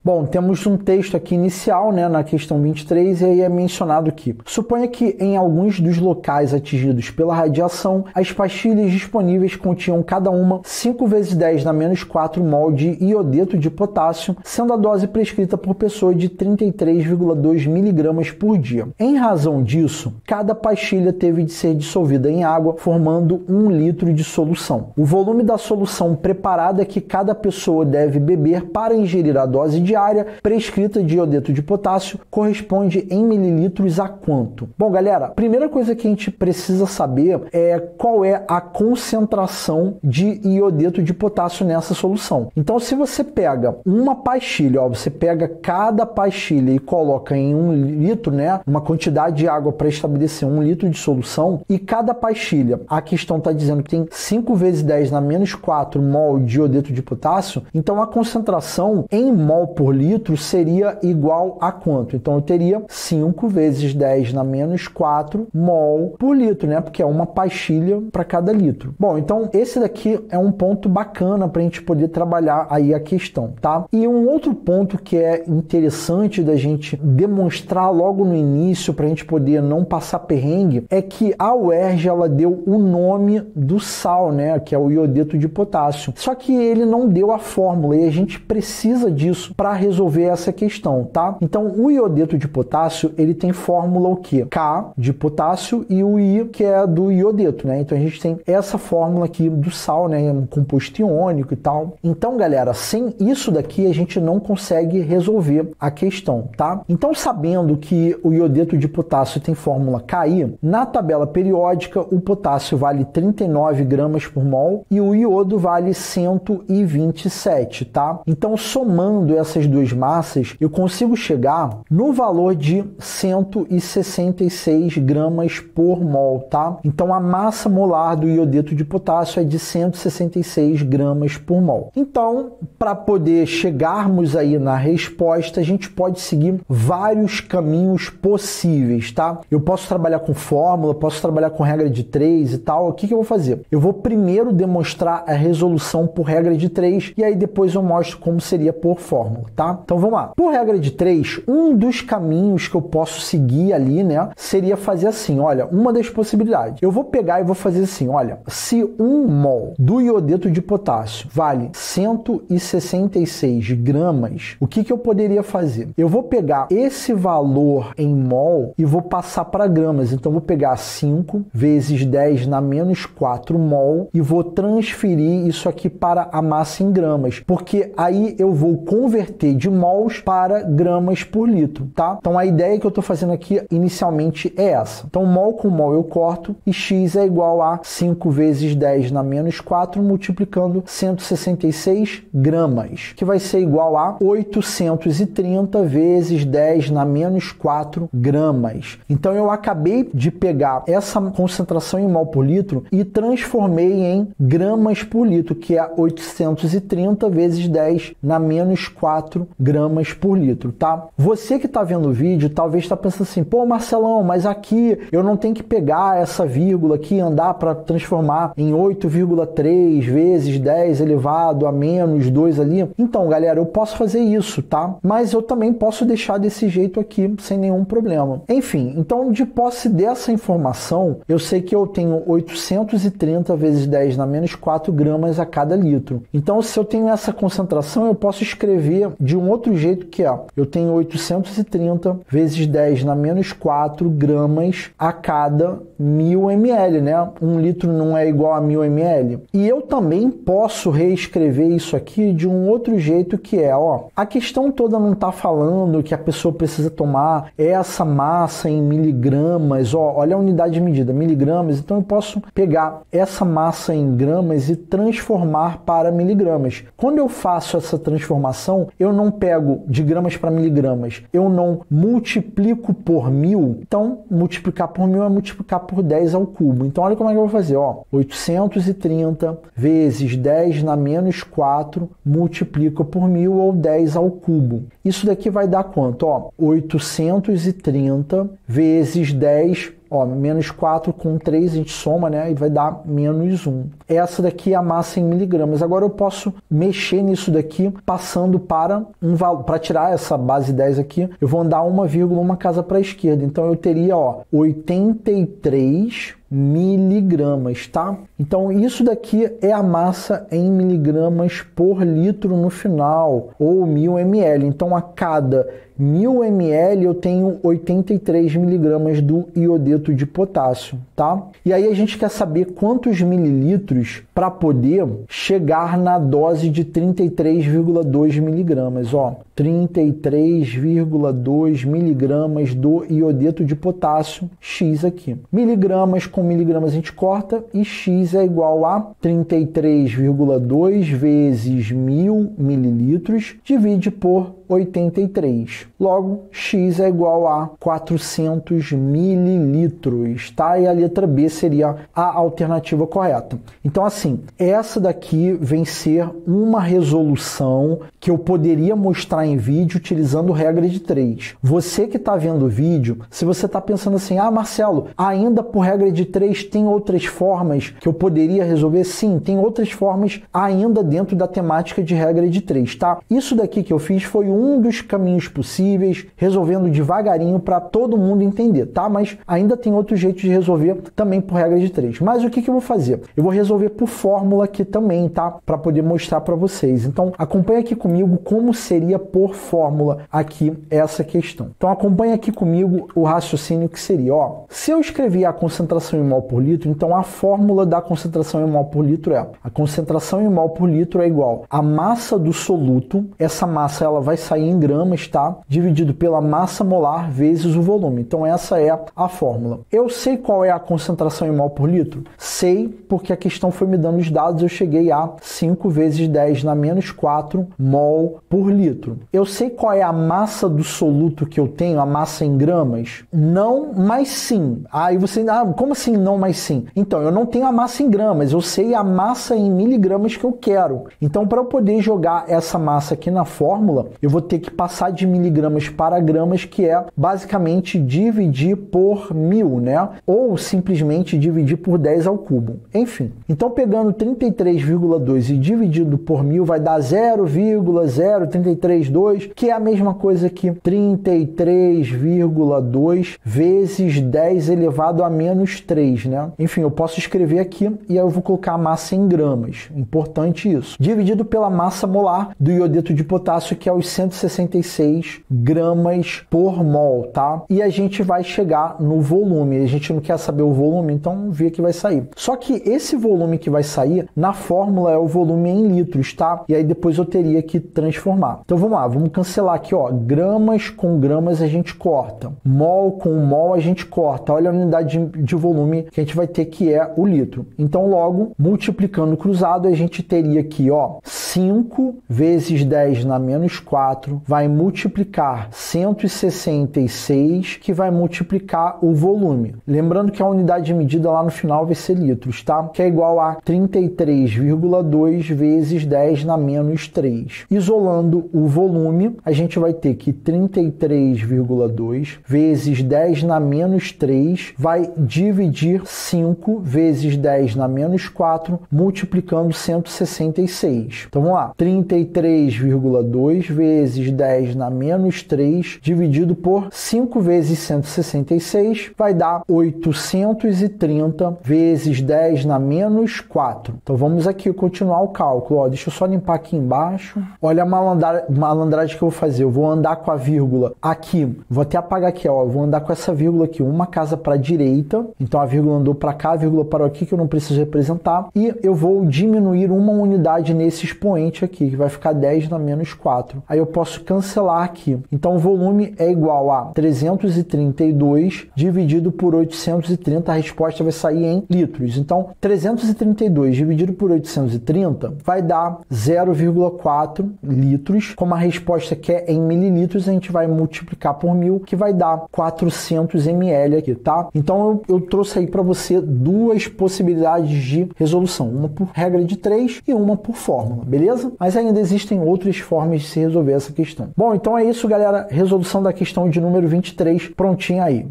Bom, temos um texto aqui inicial, né, na questão 23, e aí é mencionado que suponha que em alguns dos locais atingidos pela radiação, as pastilhas disponíveis continham cada uma 5 vezes 10 na menos 4 mol de iodeto de potássio, sendo a dose prescrita por pessoa de 33,2 mg por dia. Em razão disso, cada pastilha teve de ser dissolvida em água, formando 1 litro de solução. O volume da solução preparada que cada pessoa deve beber para ingerir a dose diária prescrita de iodeto de potássio corresponde em mililitros a quanto? Bom, galera, a primeira coisa que a gente precisa saber é qual é a concentração de iodeto de potássio nessa solução. Então, se você pega uma pastilha, ó, você pega cada pastilha e coloca em 1 litro, né, uma quantidade de água para estabelecer 1 litro de solução, e cada pastilha, a questão está dizendo que tem 5 vezes 10 na menos 4 mol de iodeto de potássio, então a concentração em mol por litro seria igual a quanto? Então eu teria 5 vezes 10 na menos 4 mol por litro, né? Porque é uma pastilha para cada litro. Bom, então esse daqui é um ponto bacana para a gente poder trabalhar aí a questão, tá? E um outro ponto que é interessante da gente demonstrar logo no início para a gente poder não passar perrengue é que a UERJ ela deu o nome do sal, né? Que é o iodeto de potássio. Só que ele não deu a fórmula e a gente precisa disso para resolver essa questão, tá? Então, o iodeto de potássio, ele tem fórmula o quê? K de potássio e o I, que é do iodeto, né? Então, a gente tem essa fórmula aqui do sal, né? Um composto iônico e tal. Então, galera, sem isso daqui, a gente não consegue resolver a questão, tá? Então, sabendo que o iodeto de potássio tem fórmula KI, na tabela periódica, o potássio vale 39 gramas por mol e o iodo vale 127, tá? Então, somando essas duas massas, eu consigo chegar no valor de 166 gramas por mol, tá? Então, a massa molar do iodeto de potássio é de 166 gramas por mol. Então, para poder chegarmos aí na resposta, a gente pode seguir vários caminhos possíveis, tá? Eu posso trabalhar com fórmula, posso trabalhar com regra de 3 e tal. O que eu vou fazer? Eu vou primeiro demonstrar a resolução por regra de 3 e aí depois eu mostro como seria por fórmula, tá? Então vamos lá. Por regra de 3, um dos caminhos que eu posso seguir ali, né, seria fazer assim, olha, uma das possibilidades. Eu vou pegar e vou fazer assim, olha, se 1 mol do iodeto de potássio vale 166 gramas, o que eu poderia fazer? Eu vou pegar esse valor em mol e vou passar para gramas. Então, eu vou pegar 5 vezes 10 na menos 4 mol e vou transferir isso aqui para a massa em gramas, porque aí eu vou converter de mols para gramas por litro, tá? Então, a ideia que eu estou fazendo aqui inicialmente é essa. Então, mol com mol eu corto e x é igual a 5 vezes 10 na menos 4 multiplicando 166 gramas, que vai ser igual a 830 vezes 10 na menos 4 gramas. Então, eu acabei de pegar essa concentração em mol por litro e transformei em gramas por litro, que é 830 vezes 10 na menos 4 gramas por litro, tá? Você que está vendo o vídeo, talvez está pensando assim, pô, Marcelão, mas aqui eu não tenho que pegar essa vírgula aqui e andar para transformar em 8,3 vezes 10 elevado a menos 2 ali. Então, galera, eu posso fazer isso, tá? Mas eu também posso deixar desse jeito aqui, sem nenhum problema. Enfim, então, de posse dessa informação, eu sei que eu tenho 830 vezes 10 na menos 4 gramas a cada litro. Então, se eu tenho essa concentração, eu posso escrever de um outro jeito que é, eu tenho 830 vezes 10 na menos 4 gramas a cada 1000 ml, né? 1 litro não é igual a 1000 ml. E eu também posso reescrever isso aqui de um outro jeito que é, ó, a questão toda não está falando que a pessoa precisa tomar essa massa em miligramas, ó, olha a unidade de medida, miligramas, então eu posso pegar essa massa em gramas e transformar para miligramas. Quando eu faço essa transformação, eu não pego de gramas para miligramas, eu não multiplico por 1000, então multiplicar por 1000 é multiplicar por 10 ao cubo. Então olha como é que eu vou fazer, ó, 830 vezes 10 na menos 4 multiplica por 1000 ou 10 ao cubo. Isso daqui vai dar quanto? Ó, 830 vezes 10, Ó, menos 4 com 3 a gente soma, né? E vai dar menos 1. Essa daqui é a massa em miligramas. Agora eu posso mexer nisso daqui, passando para um valor. Para tirar essa base 10 aqui, eu vou andar uma casa para a esquerda. Então eu teria, ó, 83 miligramas, tá? Então isso daqui é a massa em miligramas por litro no final, ou 1000 ml. Então a cada 1000 ml eu tenho 83 miligramas do iodeto de potássio, tá? E aí a gente quer saber quantos mililitros para poder chegar na dose de 33,2 miligramas, ó. 33,2 miligramas do iodeto de potássio, X aqui. Miligramas com miligramas a gente corta e X é igual a 33,2 vezes 1000 mililitros, divide por 83. Logo, X é igual a 400 mililitros, tá? E a letra B seria a alternativa correta. Então, assim, essa daqui vem ser uma resolução que eu poderia mostrar em vídeo utilizando regra de 3. Você que está vendo o vídeo, se você está pensando assim, ah, Marcelo, ainda por regra de 3 tem outras formas que eu poderia resolver? Sim, tem outras formas ainda dentro da temática de regra de 3, tá? Isso daqui que eu fiz foi um dos caminhos possíveis, resolvendo devagarinho para todo mundo entender, tá? Mas ainda tem outro jeito de resolver também por regra de 3. Mas o que eu vou fazer? Eu vou resolver por fórmula aqui também, tá? Para poder mostrar para vocês. Então, acompanha aqui comigo como seria por fórmula aqui essa questão. Então, acompanha aqui comigo o raciocínio que seria, ó. Se eu escrever a concentração em mol por litro, então a fórmula da concentração em mol por litro é a concentração em mol por litro é igual a massa do soluto, essa massa ela vai sair em gramas, tá? Dividido pela massa molar vezes o volume. Então essa é a fórmula. Eu sei qual é a concentração em mol por litro? Sei, porque a questão foi me dando os dados, eu cheguei a 5 vezes 10 na menos 4 mol por litro. Eu sei qual é a massa do soluto que eu tenho, a massa em gramas? Não, mas sim. Aí você, como assim não, mas sim? Então, eu não tenho a massa em gramas, eu sei a massa em miligramas que eu quero. Então, para eu poder jogar essa massa aqui na fórmula, eu vou ter que passar de miligramas para gramas, que é basicamente dividir por 1000, né? Ou simplesmente dividir por 10 ao cubo. Enfim, então pegando 33,2 e dividido por 1000 vai dar 0,0332, que é a mesma coisa que 33,2 vezes 10 elevado a menos 3, né? Enfim, eu posso escrever aqui e aí eu vou colocar a massa em gramas. Importante isso. Dividido pela massa molar do iodeto de potássio, que é os 166 gramas por mol, tá? E a gente vai chegar no volume. A gente não quer saber o volume, então vê que vai sair. Só que esse volume que vai sair, na fórmula é o volume em litros, tá? E aí depois eu teria que transformar. Então vamos lá, vamos cancelar aqui, ó. Gramas com gramas a gente corta. Mol com mol a gente corta. Olha a unidade de volume que a gente vai ter, que é o litro. Então logo, multiplicando cruzado, a gente teria aqui, ó, 5 vezes 10 na menos 4 vai multiplicar 166, que vai multiplicar o volume. Lembrando que a unidade de medida lá no final vai ser litros, tá? Que é igual a 33,2 vezes 10 na menos 3. Isolando o volume, a gente vai ter que 33,2 vezes 10 na menos 3 vai dividir 5 vezes 10 na menos 4, multiplicando 166. Então vamos lá, 33,2 vezes 10 na menos 3 dividido por 5 vezes 166 vai dar 830 vezes 10 na menos 4. Então vamos aqui continuar o cálculo. Ó, deixa eu só limpar aqui embaixo. Olha a malandragem que eu vou fazer. Eu vou andar com a vírgula aqui. Vou até apagar aqui. Ó. Eu vou andar com essa vírgula aqui. Uma casa para a direita. Então a vírgula andou para cá, a vírgula parou aqui, que eu não preciso representar. E eu vou diminuir uma unidade nesse expoente aqui, que vai ficar 10 na menos 4. Aí eu posso cancelar aqui. Então o volume é igual a 332 dividido por 830. A resposta vai sair em litros. Então 332 dividido por 830 vai dar 0,4 litros. Como a resposta que é em mililitros, a gente vai multiplicar por 1000, que vai dar 400 ml aqui, tá? Então eu trouxe aí para você duas possibilidades de resolução. Uma por regra de 3 e uma por fórmula, beleza? Mas ainda existem outras formas de se resolver essa questão. Bom, então é isso, galera. Resolução da questão de número 23 prontinha aí.